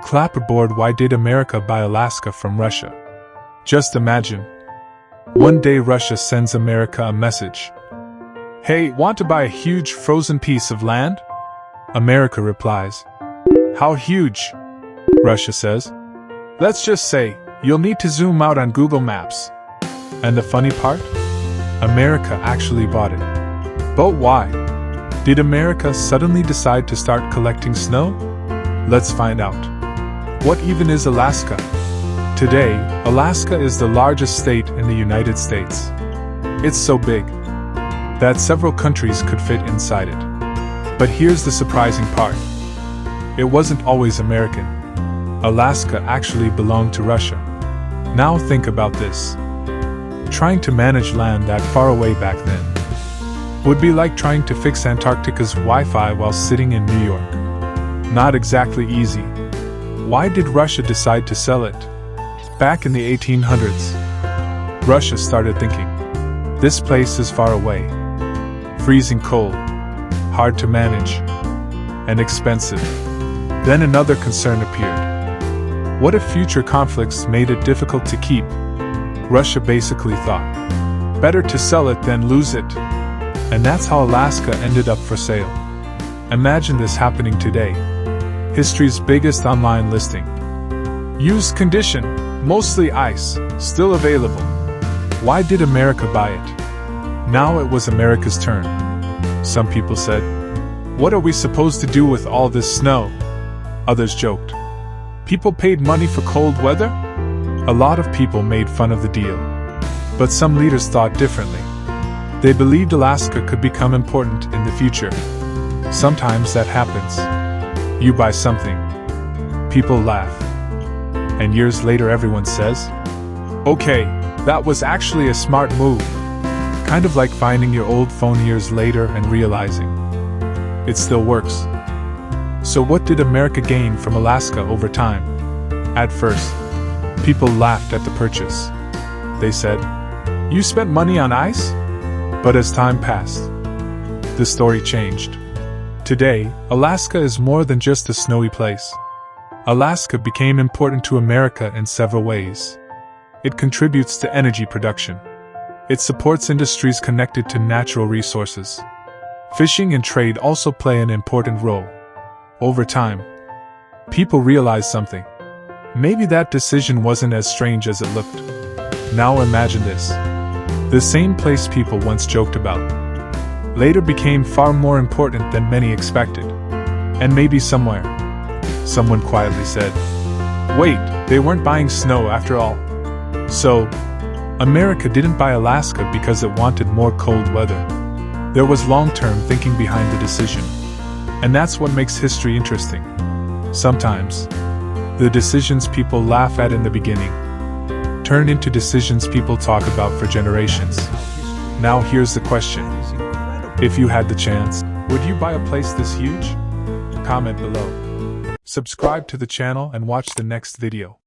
Clapperboard, why did America buy Alaska from Russia? Just imagine. One day Russia sends America a message. Hey, want to buy a huge frozen piece of land? America replies. How huge? Russia says. Let's just say, you'll need to zoom out on Google Maps. And the funny part? America actually bought it. But why? Did America suddenly decide to start collecting snow? Let's find out. What even is Alaska? Today, Alaska is the largest state in the United States. It's so big that several countries could fit inside it. But here's the surprising part. It wasn't always American. Alaska actually belonged to Russia. Now think about this. Trying to manage land that far away back then would be like trying to fix Antarctica's Wi-Fi while sitting in New York. Not exactly easy. Why did Russia decide to sell it? Back in the 1800s, Russia started thinking, this place is far away, freezing cold, hard to manage, and expensive. Then another concern appeared. What if future conflicts made it difficult to keep? Russia basically thought, better to sell it than lose it. And that's how Alaska ended up for sale. Imagine this happening today. History's biggest online listing. Used condition, mostly ice, still available. Why did America buy it? Now it was America's turn. Some people said, what are we supposed to do with all this snow? Others joked, people paid money for cold weather? A lot of people made fun of the deal. But some leaders thought differently. They believed Alaska could become important in the future. Sometimes that happens. You buy something, people laugh, and years later everyone says, okay, that was actually a smart move. Kind of like finding your old phone years later and realizing it still works. So what did America gain from Alaska over time? At first, people laughed at the purchase. They said, you spent money on ice? But as time passed, the story changed. Today, Alaska is more than just a snowy place. Alaska became important to America in several ways. It contributes to energy production. It supports industries connected to natural resources. Fishing and trade also play an important role. Over time, people realized something. Maybe that decision wasn't as strange as it looked. Now imagine this. The same place people once joked about later became far more important than many expected. And maybe somewhere, someone quietly said, wait, they weren't buying snow after all. So, America didn't buy Alaska because it wanted more cold weather. There was long-term thinking behind the decision. And that's what makes history interesting. Sometimes, the decisions people laugh at in the beginning turn into decisions people talk about for generations. Now here's the question. If you had the chance, would you buy a place this huge? Comment below. Subscribe to the channel and watch the next video.